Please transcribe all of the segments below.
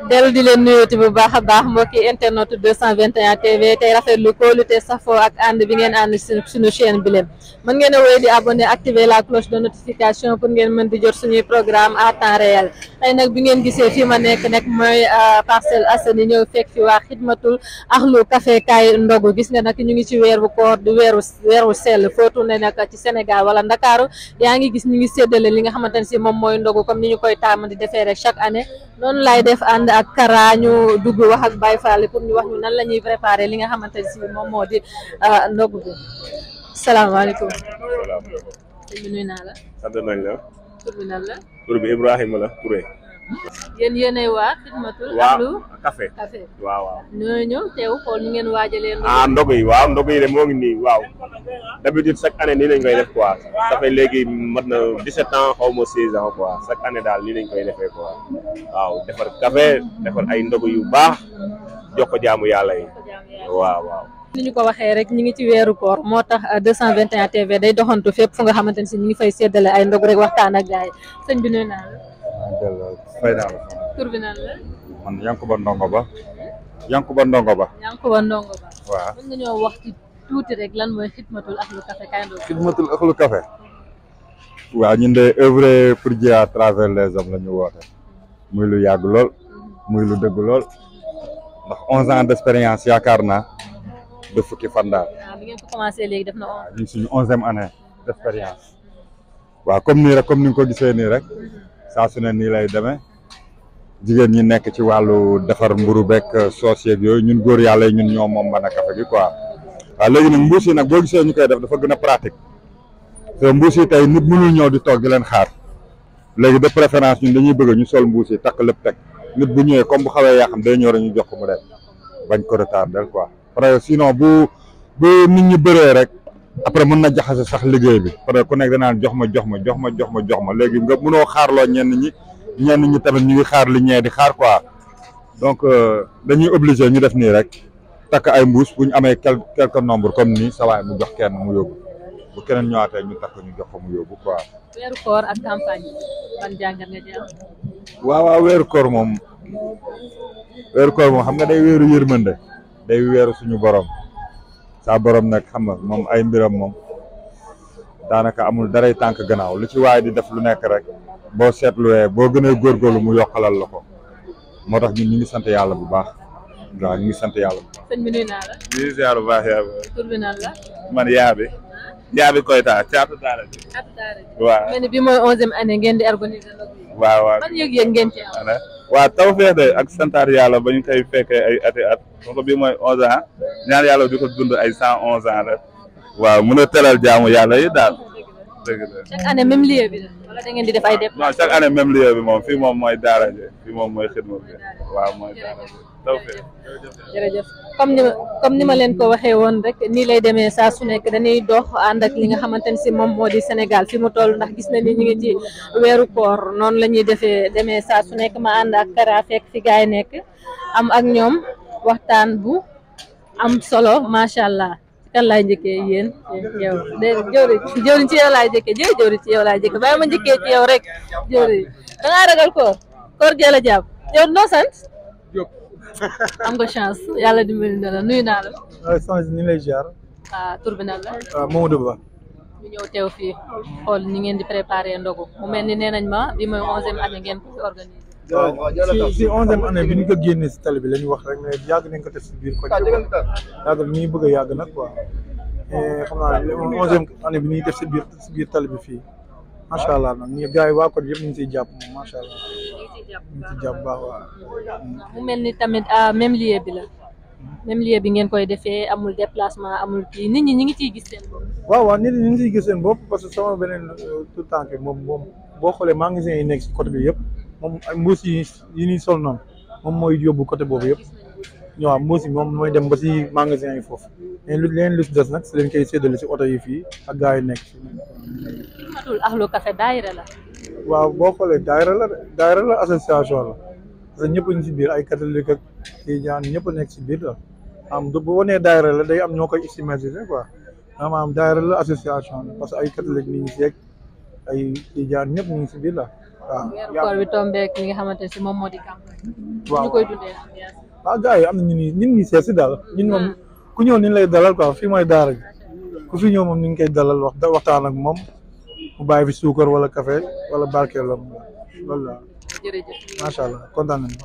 dellu di leen nuyooti bu baax a baax mbokki internet 221 TV tey rafetlu kóolute safoo ak ànd bi ngeen ànd suñu chaîne bi leen mën ngeen a wéy di abonné activer la cloche de notification pour ngeen mën di jot suñuy programme à temps réel tey nag bi ngeen gisee fii ma nekk mooy Parcelles Assainies ñëw fekk fi waa xidmatul axlu café kaay ndogu gis nga nag ñu ngi ci weeru koor di weeru sell foo tourné nag ci Sénégal wala Ndakaaru yaa ngi gis ñu ngi séddale li nga xamante ne si moom mooy ndogu comme ni ñu koy tàmm di defee rek chaque année noonu lay def ànd ak Kara ñu dugg wax ak Baye Fall pour ñu wax ñu nan la ñuy préparer li nga xamante ne si moom moo di ndogu bi. salaamaaleykum. sëñ bi nuyu naa la. sant nañ la. tur bi nan la. tur bi Ibrahima la Touré. yéenay waa xidmatul axlu café waaw ñoo ñëw teew xool ñu ngeen waajalee ndogu yi waaw ndogu yi de moo ngi nii waaw d'habitude chaque année nii lañ koy def quoi ça fait léegi mat na 17 ans xaw ma 16 ans quoi chaque année daal nii lañ koy defee quoi waaw defar café defar ay ndogu yu baax jox ko jaamu yàlla yi waaw ni ñu ko waxee rek ñi ngi ci weeru koor moo tax 221 TV day doxantu fépp fu nga xamante ne si ñi ngi fay séddale ay ndogu rek waxtaan ak gaay sëñ bi nuyu naa la. fay naa la. tur bi nan la. man Yankuba Ndongo Ba. Yankuba Ndongo Ba. waaw mën nga ñoo wax ci tuuti rek lan mooy xidmatul axlu café kaay ndogu. xidmatul axlu café. waaw ñun de œuvrer pour Dieu à travers les hommes la ñu woote. muy lu yàgg lool. muy lu dëgg lool. ndax 11 ans d'expérience yaakaar naa de fukki fan daal. bi ngeen ko commencé léegi def na 11. ñu ngi suñu 11e année d'expérience. waaw comme nii rek comme ni nga ko gisee nii rek. saa su ne nii lay demee. jigéen ñi nekk ci wàllu defar mburu bekk soos yeeg yooyu ñun góor yàlla ñun ñoo moom mën a café gi quoi waaw léegi nag mbuus yi nag boo gisee ñu koy def dafa gën a pratique te mbuus yi tey nit mënul ñëw di toog di leen xaar léegi de préférence ñun dañuy bëgg ñu sol mbuus yi takk lépp teg nit bu ñëwee comme bu xawee yaa xam day ñëw rek ñu jox ko mu dem bañ ko retardel quoi parce que sinon bu nit ñi bëree rek après mën na jaxase sax liggéey bi parce que ku nekk danaan jox ma léegi nga mënoo xaarloo ñenn ñi tamit ñu ngi xaar li ñee di xaar quoi donc dañuy obligé ñu def nii rek takk ay mbuus bu ñu amee quelque nombre comme nii sa waay mu jox kenn mu yóbbu bu keneen ñëwaatee ñu takk ñu jox ko mu yóbbu quoi. weeru koor ak campagne ban jàngat nga ci am. waaw weeru koor moom xam nga day weeru yërmande day weeru suñu borom saa borom nag xam nga moom ay mbiram moom daanaka amul daray tànk gannaaw lu ci waay di def lu nekk rek. boo seetluwee boo gënee góorgóorlu mu yokkalal la ko moo tax ñun ñu ngi sant yàlla bu baax waaw ñu ngi sant yàlla bu baax. sëñ bi nuyu naa la. di ziar bu baax yaa tur bi nan la. man Yaabi Koyta caatu daara ji. waaw mel ni bi mooy 11e année ngeen di organiser ndogu yi. waaw ban yëg-yëg ngeen ci am. waaw tawfeex de ak santaar yàlla ba ñu koy fekkee ay ati at donc bii mooy 11 ans ñaan yàlla di ko dund ay 111 ans rek. waaw mën a telal jaamu yàlla yi daal. dëgg la chaque année même lieu bi la wala da ngeen di def ay déplacement. non chaque année même lieu bi moom fii moom mooy daara ji fii moom mooy xidma bi waaw mooy daara ji tawfeex. jërëjëf comme ni ma leen ko waxee woon rek nii lay demee saa su nekk dañuy dox ànd ak li nga xamante ne si moom moo di Sénégal fi mu toll ndax gis na ni ñu ngi ci weeru koor noonu la ñuy demee saa su nekk ma ànd ak Kara fekk fi gaay yi nekk am ak ñoom waxtaan bu am solo macha allah. kan laay njëkkee yéen yow jëwriñ ci yow laay njëkkee jëwriñ ci yow laay njëkkee bàyyi ma njëkkee ci yow rek jëwriñ da ngaa ragal koor gee la jàpp yow noo sant am nga chance yàlla dimbali na la nuyu naa la. waaw soxna ni lay ziar. tur bi nan la. waaw Mamadou Ba. ñu ñëw teew fii xool ni ngeen di préparer ndogu mu mel ni nee nañ ma bi mooy 11e année ngeen ko fi organiser. si 11e année bi ñu ko génnee si tali bi la ñu wax rek mais yàgg nañ ko def si biir koñ yàgg ñu ngi bëgg a yàgg nag quoi xam naa 11e année bi ñuy def si biir tali bi fii macha allah nag ñu gars yi waa koñ yëpp ñu ngi siy jàpp moom macha allah ñu ngi siy jàpp baax waaw. mu mel ni tamit même lieu bi la même lieu bi ngeen koy defee amul déplacement amul kii nit ñi ñu ngi ciy gis seen bopp. waaw nit ñi ñu ngi siy gis seen bopp parce que sama beneen tout le temps que moom boo xoolee magasin yi nekk si côté bi yëpp. moom ay mbuus yi ñuy sol noonu moom mooy yóbbu côté boobu yëpp ñëwaat mbuus yi moom mooy dem ba si magasin yi foofu mais lu si des nag si leen koy séddale si oto yi fii ak gars yi nekk fii. xidmatul axlu café daayira la. waaw boo xoolee daayira la association la parce que ñëpp ñu si biir ay catholique ak tijaan ñëpp nekk si biir la bu wanee daayira la day am ñoo koy stigmatiser quoi maanaam daayira la association la parce que ay catholique ni ngi si ay tijaan ñëpp ñu ngi si biir la. waaw. weeru koor bi tombeek li nga xamante ne si moom moo di campagne. waaw ñu koy dundee ambiance. waaw gars yi am na ñun ñi seet si daal ñun moom ku ñëw ni lay dalal quoi fii mooy daara gi ku fi ñëw moom ni ñu koy dalal waxtaan ak moom mu bàyyi fi suukar wala café wala barkeelam loolu la. jërëjëf macha allah kontaan nañu.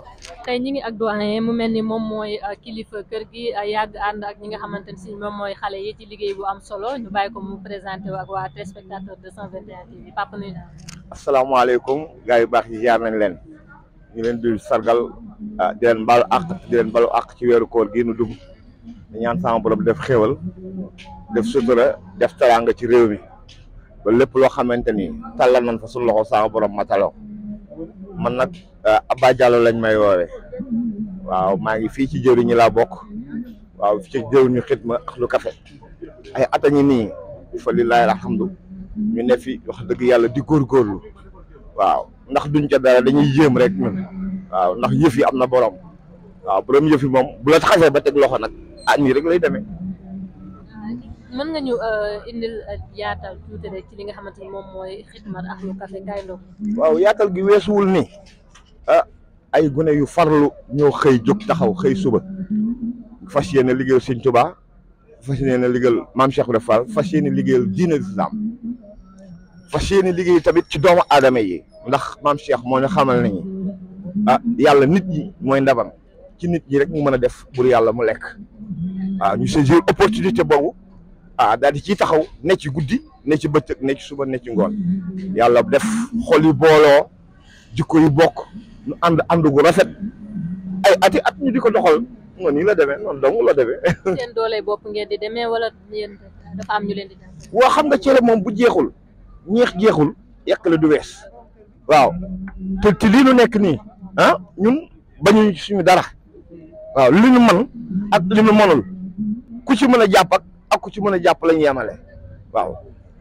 tey ñi ngi ak doyen mu mel ni moom mooy kilifa kër gi yàgg ànd ak ñi nga xamante ne si moom mooy xale yi ci liggéey bu am solo ñu bàyyi ko mu présenté wu ak waa téléspectateur 221 TV Papa nuyu naa. asalaamaaleykum gars yu baax yi ziar nañ leen ñu leen di sargal di leen balu àq ci weeru koor gi nu dugg di ñaan sama borom def xéwal def sutura def teraanga ci réew mi ba lépp loo xamante ni tàllal nañ fa suñu loxo sama borom mataloo man nag Abba Diallo lañ may woowee waaw maa ngi fii ci jëriñ ñi laa bokk waaw fii ci jëriñ ñu xitma ak lu café ay atañi nii fa lillahi alhamdu ñu ne fi wax dëgg yàlla di góorgóorlu waaw ndax duñ ca dara dañuy jéem rek ñun waaw ndax yëf yi am na borom waaw borom yëf yi moom bu la xasee ba teg loxo nag nii rek lay demee. mën nga ñu indil yaatal tuuti rek ci li nga xamante ni moom mooy xidmat ak lu café Kaay Ndogou. waaw yaatal gi weesuwul ni ay gune yu farlu ñoo xëy jóg taxaw xëy suba fas yéene liggéeyal Sëñ Tuubaa fas yéene liggéeyal Maam Cheikh Ibra Fall fas yéene liggéeyal diine Islam fas yéene liggéey tamit ci doomu aadama yi ndax Maam Cheikh moo ñu xamal nañu yàlla nit ñi mooy ndabam ci nit ñi rek mu mën a def bur yàlla mu lekk waaw ñu saisir opportunité boobu daal di ciy taxaw ne ci guddi ne ci bëccëg ne ci suba ne ci ngoon yàlla def xol yi booloo jikko yi bokk ñu ànd gu rafet ay ati at ñu di ko doxal noonu nii la demee noonu dong la demee. seen doole bopp ngeen di demee wala yéen dafa am ñu leen di dem. waa xam nga cere moom bu jeexul ñeex jeexul yàq la du wees waaw te lii nu nekk nii ñun bañuñ suñu dara waaw li ñu mën ak li ñu mënul ku ci mën a jàpp ak ku ci mën a jàpp la ñu yemale waaw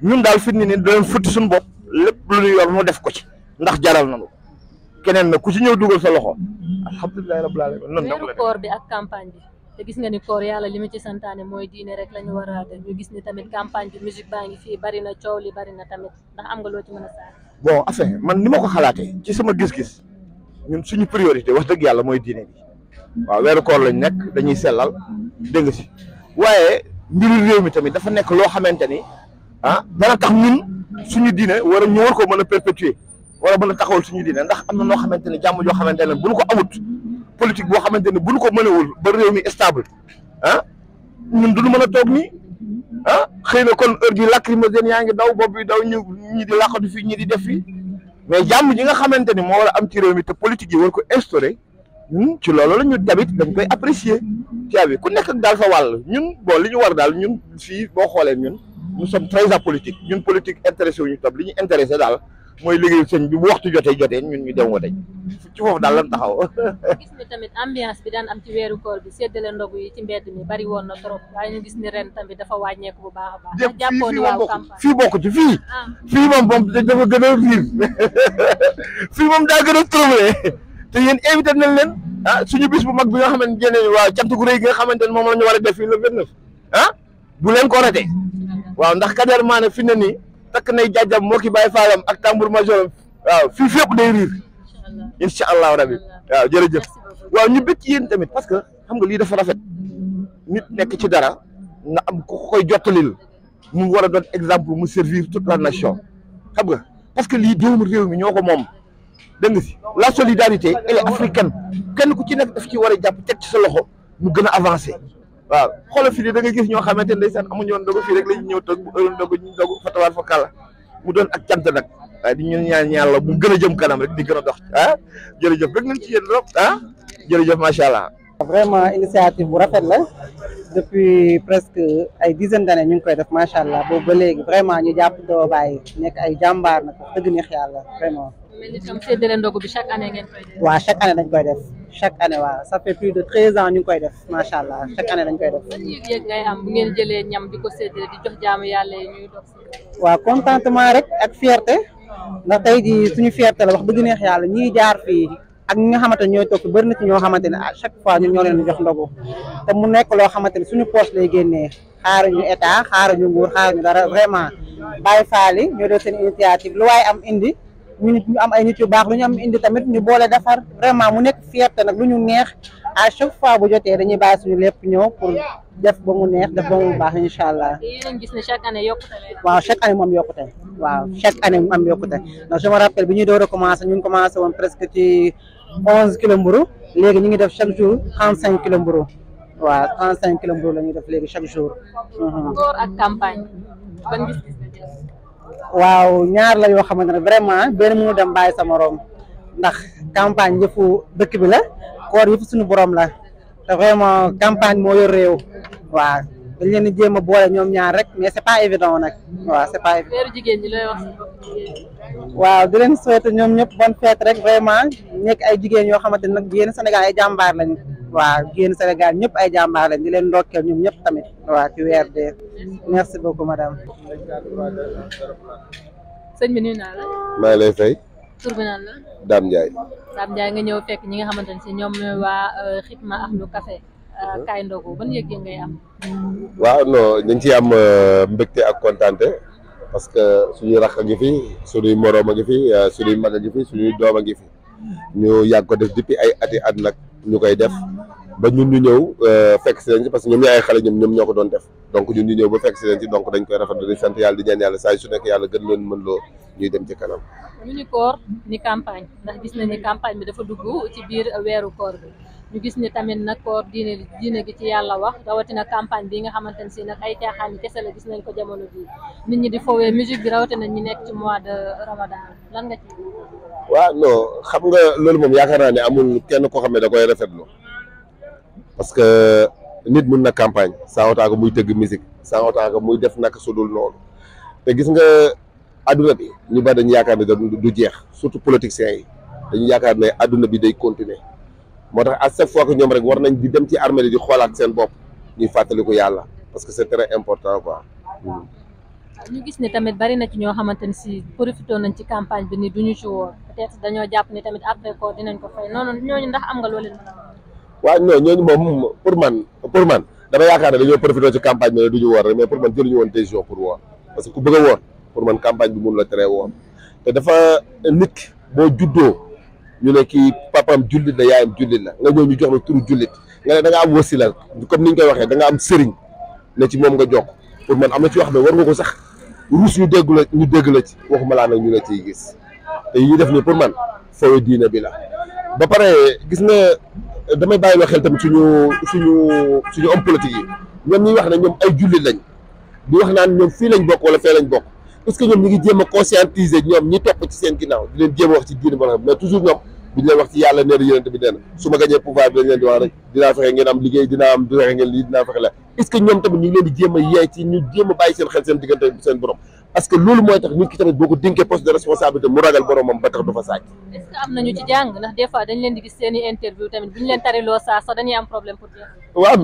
ñun daal fi ni doon futti suñu bopp lépp lu ñu yor mu def ko ci ndax jaral nañu keneen na ku ci ñëw dugal sa loxo alhamdulilah rabbil alamin noonu weeru koor bi ak campagne bi te gis nga ni koor yàlla li mu ci santaane mooy diine rek la ñu war a def ñu gis ni tamit campagne bi musique baa ngi fii bari na coow li bari na tamit ndax am nga loo ci mën a saar. bon enfin man ni ma ko xalaatee ci sama gis-gis ñun suñu priorité wax dëgg yàlla mooy diine bi waaw weeru koor lañ nekk dañuy sellal dégg nga si waaye mbiru réew mi tamit dafa nekk loo xamante ni dana tax ñun suñu diine ñu war ko mën a perpétuer wala mën a taxawal suñu diine ndax am na noo xamante ni jàmm joo xamante ne bu ñu ko amut politique boo xamante ne bu ñu ko mënewul ba réew mi stable ñun duñu mën a toog nii xëy na kon heure bi lacrymogène yaa ngi daw bopp bi daw ñi di làqatu fii ñi di def fii mais jàmm ji nga xamante ni moo war a am ci réew mi te politique yi war ko instauré ci loolu la ñu tamit dañ koy apprécier bi ku nekk ak daal fa wàll ñun bon li ñu war daal ñun fii boo xoolee ñun nous sommes très apolitique ñun politique intéressé wuñu tam li ñu intéressé daal mooy liggéeyu sëñ bi bu waxtu jotee ñun ñu dem wa tey ci foofu daal lan taxaw. gis ni tamit ambiance bi daan am ci weeru koor bi séddale ndogu yi ci mbedd mi bari woon na trop waaye ñu gis ni ren tamit dafa wàññeeku bu baax a baax. jàppoon ni waaw campagne fii bokk ci fii moom dafa gën a riir fii moom daa gën a trouvé te yéen invité nañ leen suñu bis bu mag bi nga xamante ne waaw cant gu rëy gi nga xamante ne moom la ñu war a def fii le 29 bu leen ko ratee waaw ndax Kader Mané fi ne nii takk nay jàjjam moo ki bàyyi faalam ak tambour major waaw fii fépp day riir incha allahu rabi waaw jërëjëf waaw ñu bëgg ci yéen tamit parce que xam nga lii dafa rafet nit nekk ci dara nga am ku koy jottalil mu war a doon exemple mu servir toute la nation xam nga parce que lii doomu réew mi ñoo ko moom dégg nga si la solidarité elle est africaine kenn ku ci nekk daf ci war a jàpp teg ci sa loxo mu gën a avancé waaw xoolal fii da nga gis ñoo xamante ne ndeysaan amuñu woon ndogu fii rek la ñu ñëw toog bu heure ndogu ñu ndogu fatawaar fa kàlla mu doon ak cant nag waaye di ñun ñaan yàlla mu gën a jëm kanam rek di gën a dox jërëjëf bëgg nañ ci yéen trop jërëjëf macha allah. vraiment initiative bu rafet la depuis presque ay dizaine d'années ñu ngi koy def macha allah boobu ba léegi vraiment ñu jàpp doo bàyyi nekk ay jàmbaar nag dëgg neex yàlla vraiment. mel ni tam séddale ndogu bi chaque année ngeen koy def. waaw chaque année dañ koy def chaque année waaw ça fait plus de 13 ans ñu ngi koy def macha allah chaque année dañ koy def. ban yëg-yëg ngay am bu ngeen jëlee ñam di ko séddale di jox jaamu yàlla yi ñuy dox. waaw contentement rek ak fierté ndax tey jii suñu fierté la wax dëgg neex yàlla ñiy jaar fii ak ñi nga xamante ne ñooy toog fi bëri na ci ñoo xamante ne à chaque fois ñun ñoo leen di jox ndogu te mu nekk loo xamante ne suñu poche lay génnee xaaruñu état xaaruñu nguur xaaruñu dara vraiment bàyyi faali ñoo def seen initiative lu waaye am indi ñu am ay nit yu baax lu ñu am indi tamit ñu boole defar vraiment mu nekk fierté nag lu ñu neex à chaque fois bu jotee dañuy bàyyi suñu lépp ñëw pour def ba mu neex def ba mu baax incha allah. yéen a ngi gis ne chaque année yokkute. waaw chaque année moom yokkute waaw chaque année mu am yokkute ndax je me rappelle bi ñuy door a commencé ñu ngi commencé woon presque ci 11 kilos mburu léegi ñu ngi def chaque jour 35 kilos mburu waaw 35 kilos mburu la ñuy def léegi chaque jour. koor ak campagne ban gis-gis la. waaw ñaar la yoo xamante ne vraiment benn mënu dem bàyyi sa morom ndax campagne yëfu dëkk bi la koor yëfu suñu borom la te vraiment campagne moo yor réew waaw dañ leen di jéem a boole ñoom ñaar rek mais c'est pas évident nag waaw c'est pas évident. weeru jigéen ñi lay wax. waaw di leen souhaiter ñoom ñëpp bonne fête rek vraiment nekk ay jigéen yoo xamante ne nag jigéen Sénégal ay jàmbaar lañu waaw jigéen Sénégal ñëpp ay jàmbaar lañ di leen ndokkeel ñoom ñëpp tamit waaw ci weer de merci beaucoup madame. sëñ bi nuyu naa la. maa ngi lay fay. tur bi naan la. Dame Ndiaye. Dame Ndiaye nga ñëw fekk ñi nga xamante ne si ñoom ñooy waa Xitma Ahlu Café kaay ndogu ban yëg-yëg ngay am. waaw non dañ ciy am mbégte ak kontaante parce que suñuy rakk a ngi fi suñuy moroom a ngi fi suñuy mag a ngi fi suñuy doom a ngi fi ñu yàgg ko def depuis ay ati at nag ñu koy def ba ñun ñu ñëw fekk si leen ci parce que ñoom ñooy ay xale ñoom ñoo ko doon def donc ñun ñu ñëw ba fekk si leen ci donc dañ koy rafetlu di sant yàlla di ñaan yàlla saa su nekk yàlla gën leen mën loo ñuy dem ci kanam. ñu ni koor ni campagne ndax gis nañ ni campagne bi dafa dugg ci biir weeru koor bi ñu gis ni tamit nag koor diine gi ci yàlla wax rawatina campagne bi nga xamante ne si nag ay caaxaan kese la gis nañ ko jamono bii nit ñi di foowee musique bi rawatina ñi nekk ci mois de Ramadan lan nga ci. waaw non xam nga loolu moom yaakaar naa ne amul kenn koo xam ne da koy rafetlu parce que nit mun na campagne sans autant que muy tëgg musique sans autant que muy def naka sudul noonu te gis nga adduna bi ñu bari dañu yaakaar ne du jeex surtout politiciens yi dañu yaakaar ne adduna bi day continuer moo tax à chaque fois que ñoom rek war nañ di dem ci armée di xoolaat seen bopp ñuy fàttaliku yàlla parce que c'est très important quoi. ñu gis ni tamit bari na ci ñoo xamante ni si profité nañ ci campagne bi ni duñu ci woor peut-être dañoo jàpp ni tamit après ko dinañ ko fay noonu ñooñu ndax am nga loo leen mën a wax. waaw non ñooñu moom pour man dama yaakaar ne dañoo profité ci campagne bi ne duñu woor rek mais pour man jëluñu woon décision pour woor parce que ku bëgg a woor pour man campagne bi mun la tere woor te dafa nit boo juddoo ñu ne kii papaam jullit la yaayam jullit la nga ñëw ñu jox la turu jullit nga ne da nga am wasila comme ni ñu koy waxee da nga am sëriñ ne ci moom nga jokk pour man am na ci wax ne war nga ko sax ruus ñu dégg la ci waxuma laa nag ñu la ciy gis te yi ñu def ni pour man foofu diine bi la ba pare gis nga damay bàyyi loo xel tamit suñu homme politique yi ñoom ñuy wax ne ñoom ay jullit lañ di wax naan ñoom fii lañ bokk wala fee lañ bokk est-ce que ñoom ñi ngi jéem a conscientiser ñoom ñi topp ci seen ginnaaw di leen jéem a wax ci diine ba mais toujours ñoom duñ leen wax ci yàlla nee na yonent bi nee na su ma gañee pouvoir bi dañ leen di wax rek dinaa fexe ngeen am liggéey dinaa fexe ngeen lii dinaa fexe la est-ce que ñoom tamit ñu ngi leen di jéem a yee ci ñu jéem a bàyyi seen xel seen diggante seen borom parce que loolu mooy tax nit ki tamit boo ko dénkee poste de responsabilité mu ragal boromam ba tax du fa sàcc. est-ce que am nañu ci jàng ndax des fois dañ leen di gis seen i interview tamit bu ñu leen tariloo saa sax dañuy am problème pour dire. waaw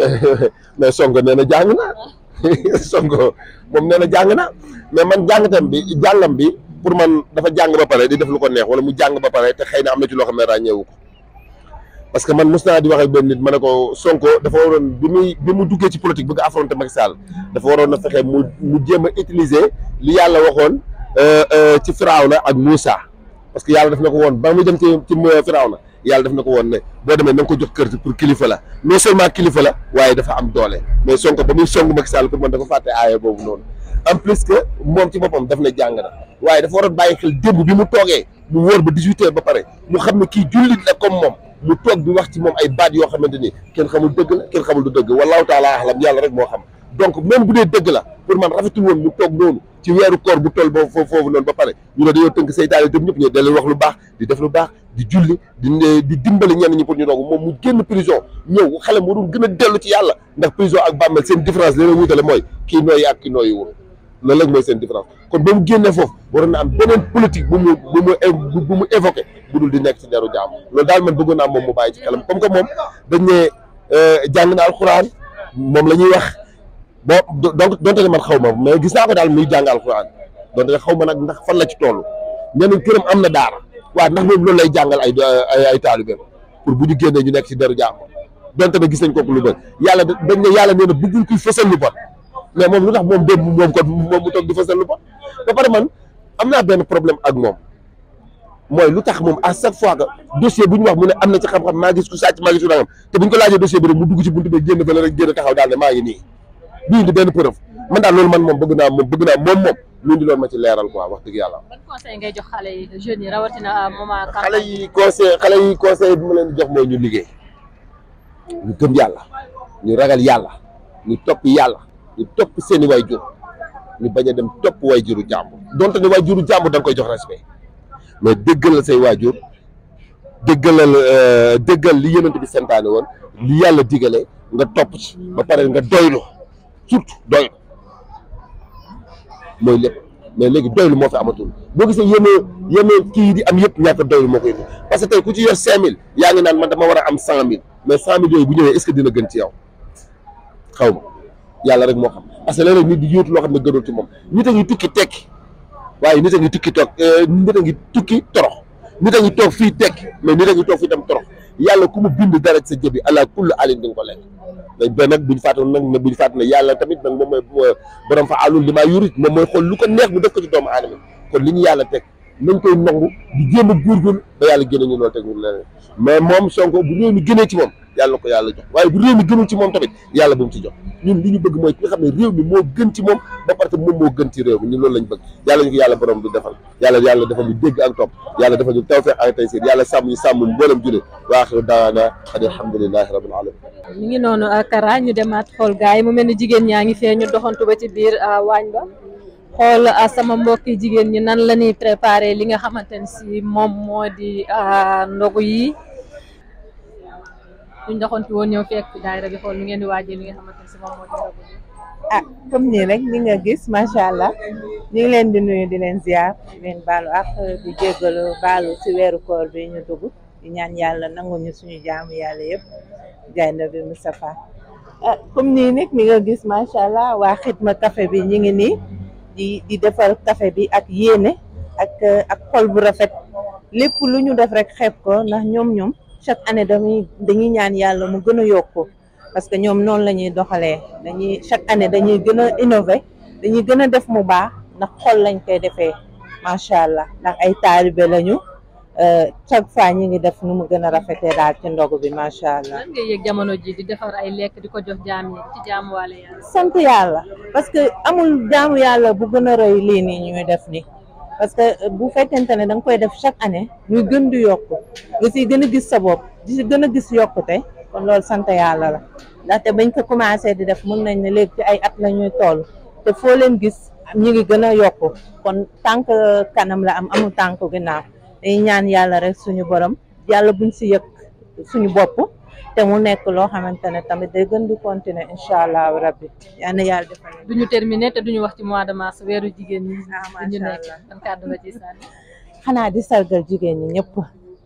mais Sonko nee na jàng na Sonko moom nee na jàng na mais man jàngam bi pour man dafa jàng ba pare di def lu ko neex wala mu jàng ba pare te xëy na am na ci loo xam ne ràññeewu ko parce que man mos naa di wax ak benn nit ma ne ko Sonko dafa waroon bi mu duggee ci politique bëgg affronter Macky Sall dafa waroon a fexe mu jéem a utiliser li yàlla waxoon ci Firawna ak Moussa parce que yàlla daf na ko woon ba muy dem ci Firawna yàlla daf na ko woon ne boo demee na nga ko jox kër pour kilifa la non seulement kilifa la waaye dafa am doole mais Sonko ba muy song Macky Sall pour man dafa fàtte aaya boobu noonu en plus que moom ci boppam daf ne jàng na waaye dafa waroon bàyyi xel démb bi mu toogee mu wóor ba 18 heures ba pare mu xam ne kii jullit la comme moom mu toog di wax ci moom ay baat yoo xamante ni kenn xamul dëgg la kenn xamul du dëgg wallahu taala alam yàlla rek moo xam donc même bu dee dëgg la pour man rafetul woon mu toog noonu ci weeru koor bu toll boobu foofu noonu ba pare ñu ne dañoo tënk seytaane itam ñëpp ñu da leen wax lu baax di def lu baax di julli di dimbali ñenn ñi pour ñu doog moom mu génn prison ñëw xale mu doon gën a dellu ci yàlla ndax prison ak bàmmeel seen différence li leen wutale mooy kii nooyi ak kii nooyi wul loolu rek mooy seen différence kon ba mu génnee foofu waroon na am beneen politique bu mu évoqué bu dul di nekk ci deru jaam loolu daal man bëggoon naa moom mu bàyyi ci xelam comme que moom dañ ne jàng na alxuraan moom la ñuy wax bon donc donte ne man xaw ma mais gis naa ko daal muy jàng alxuraan donte ne xaw ma nag ndax fan la ci toll ñeneen këram am na daara waaw ndax moom loolu lay jàngal ay taalibeem pour bu ñu génnee ñu nekk ci deru jaam donte ne gis nañ kooku lu bon yàlla dañ ne yàlla nee na bëggul kuy fësal lu bon mais moom lu tax moom démb moom kon moom mu toog di fësal lu bon ba pare man am naa benn problème ak moom mooy lu tax moom à chaque fois que dossier bu ñu wax mu ne am na ci xam-xam maa gis ku sàcc maa gis ku nangam te bu ñu ko laajee dossier bi rek mu dugg ci buntu bi génn fa la rek génn taxaw daal ne maa ngi nii bii indi benn preuve man daal loolu man moom bëgg naa moom lu indi loolu ma ci leeral quoi wax dëgg yàlla. ban conseil ngay jox xale yi jeunes yi rawatina moment. xale yi conseil bi ma leen di jox mooy ñu liggéey ñu gëm yàlla ñu ragal yàlla ñu topp yàlla ñu topp seeni waajur ñu bañ a dem topp waajuru jàmbur donte ne waajuru jàmbur da nga koy jox respect mais déggalal say waajur déggal li yonent bi santaane woon li yàlla digale nga topp ci ba pare nga doylu surtout doylu mooy lépp mais léegi doylu moo fi amatul boo gisee yenn kii di am yëpp ñàkk doylu moo koy indi parce que tey ku ci yor 5000 yaa ngi naan man dama war a am 100000 mais 100000 yooyu bu ñëwee est-ce que dina gën ci yow xaw ma yàlla rek moo xam parce que léeg-léeg nit di yóotu loo xam ne gënul ci moom nit a ngi tukki tekki waaye nit a ngi tukki toog nit a ngi tukki torox nit a ngi toog fii tekki mais nit a ngi toog fii tam torox yàlla ku mu bind dara ci sa jëbi ala kulli alin di nga ko lekk mais nag buñu fàtte nag ne buñu fàtte ne yàlla tamit nag moom mooy borom fa alul li maa yurit moom mooy xool lu ko neex mu def ko ci doomu aadama kon li ñu yàlla teg nañ koy nangu di jéem a góorgóorlu ba yàlla génne ñu loolu teg ñu leneen mais moom Sonko bu réew mi gënee ci moom yàlla ko yàlla jox waaye bu réew mi gënul ci moom tamit yàlla bu mu ci jox ñun li ñu bëgg mooy ki nga xam ne réew mi moo gën ci moom ba parce que moom moo gën ci réew mi ñun loolu lañ bëgg yàlla ñu ko yàlla borom du defal yàlla defal ñu dégg ak topp yàlla defal ñu tawfeex ak taysiir yàlla sàmm ñu sàmm mboolem jullit wa aaxiru da'waanaa alhamdulillahi rabbil aalamiin. mi ngi noonu Kara ñu demaat xool gaay yi mu mel ni jigéen ñaa ngi fee ñu doxantu ba ci biir waañ ba xool sama mbokki jigéen ñi nan la ñuy préparé li nga xamante ne si moom moo di ndogu yi suñ doxantu woon ñëw fekk daayira bi xool nu ngeen di waajee li nga xamante ne si moom moo di ndogu yi. Comme nii rek li nga gis macha allah ñu ngi leen di nuyu di leen ziar di leen baalu ak di jéggalu baalu ci weeru koor bi ñu dugg di ñaan yàlla nangu ñu suñu jaamu yàlla yëpp jaay Nabi Moustapha. Comme nii nag mi nga gis macha allah waa Xidma café bi ñu ngi nii di defar café bi ak yéene ak xol bu rafet lépp lu ñu def rek xeeb ko ndax ñoom chaque année dañuy ñaan yàlla mu gën a yokku parce que ñoom noonu la ñuy doxalee chaque année dañuy gën a innover dañuy gën a def mu baax ndax xol lañ koy defee macha allah ndax ay taalibe lañu chaque fois ñi ngi def nu mu gën a rafetee daal ci ndogu bi macha allah. lan ngay yëg jamono ji di defar ay lekk di ko jox jaam yi ci jaamuwaale yàlla. sant yàlla parce que amul jaamu yàlla bu gën a rëy lii nii ñuy def ni parce que bu fekkente ne da nga koy def chaque année muy gën di yokku nga siy gën a gis sa bopp di si gën a gis yokkute kon loolu sant yàlla la ndaxte bañ ko commencé di def mën nañ ne léegi ci ay at la ñuy toll te foo leen gis ñu ngi gën a yokku kon tànk kanam la am amul tànk ginnaaw dañuy ñaan yàlla rek suñu borom yàlla buñ si yëg suñu bopp te mu nekk loo xamante ne tamit day gën di continuer incha allah rabbi yal na yàlla defal duñu terminer te duñu wax ci mois de mars weeru jigéen ñi. ñu nekk ban kàddu nga ci sànni. xanaa di sargal jigéen ñi ñëpp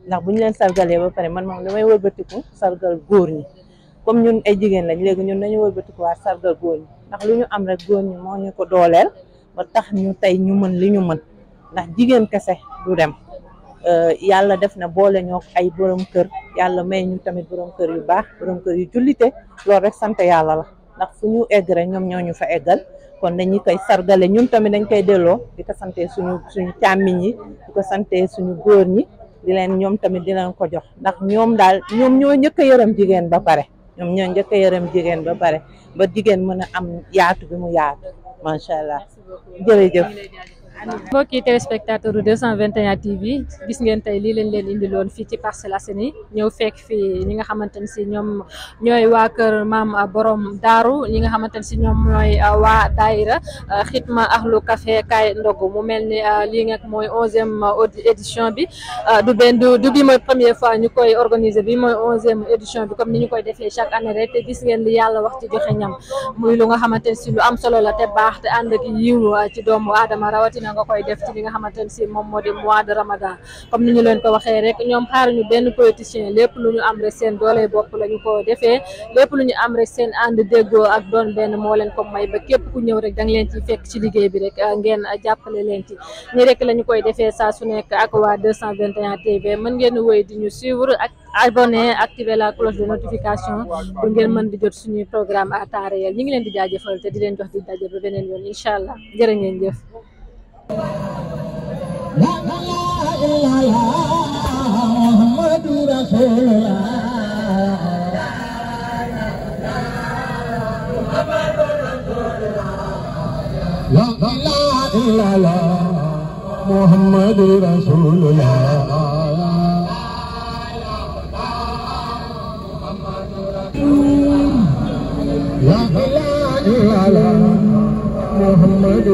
ndax bu ñu leen sargalee ba pare man moom damay wëlbatiku sargal góor ñi comme ñun ay jigéen lañ léegi ñun dañu wëlbatiku waa sargal góor ñi ndax lu ñu am rek góor ñi moo ñu ko dooleel ba tax ñu tey ñu mën li ñu mën ndax jigéen kese du dem. Yàlla def na boole ñoo ay borom kër yàlla may ñu tamit borom kër yu baax borom kër yu jullite loolu rek sant yàlla la ndax fu ñu egg rek ñoom ñoo ñu fa eggal kon dañuy koy sargale ñun tamit dañ koy delloo di ko sante suñu càmmiñ yi di ko sante suñu góor ñi di leen ñoom tamit di leen ko jox ndax ñoom daal ñoom ñoo njëkk a yërëm jigéen ba pare ñoom ñoo njëkk a yërëm jigéen ba pare ba jigéen mën a am yaatu bi mu yaatu macha allah jërëjëf. mbokki téléspectateur 221 TV gis ngeen tey lii leen indiloon fii ci Parcelles Assainies ñëw fekk fii ñi nga xamante ne si ñoom ñooy waa kër maam borom daaru ñi nga xamante ne si ñoom ñooy waa daayira Xidma Ahlu Café kaay ndogu mu mel ni lii nga mooy 11e édition bi du bi mooy première fois ñu koy organiser bi mooy 11e édition bi comme ni ñu koy defee chaque année rek te gis ngeen li yàlla wax ci joxe ñam muy lu nga xamante ne si lu am solo la te baax te ànd ak yiw ci doomu aadama rawatina nga koy def ci li nga xamante ne si moom moo di mois de Ramadan comme ni ñu leen ko waxee rek ñoom xaaruñu benn politicien lépp lu ñu am rek seen doole bopp la ñu ko defee lépp lu ñu am rek seen ànd déggoo ak doon benn moo leen ko may ba képp ku ñëw rek da nga leen ci fekk ci liggéey bi rek ngeen jàppale leen ci ñi rek la ñu koy defee saa su nekk ak waa 221 TV mën ngeen wéy di ñu suivre ak abonné activer la cloche de notification pour ngeen mën di jot suñuy programme à temps réel ñi ngi leen di jaajëfal te di leen jox di daje ba beneen yoon incha allah jërë ngeen jëf. Muhammad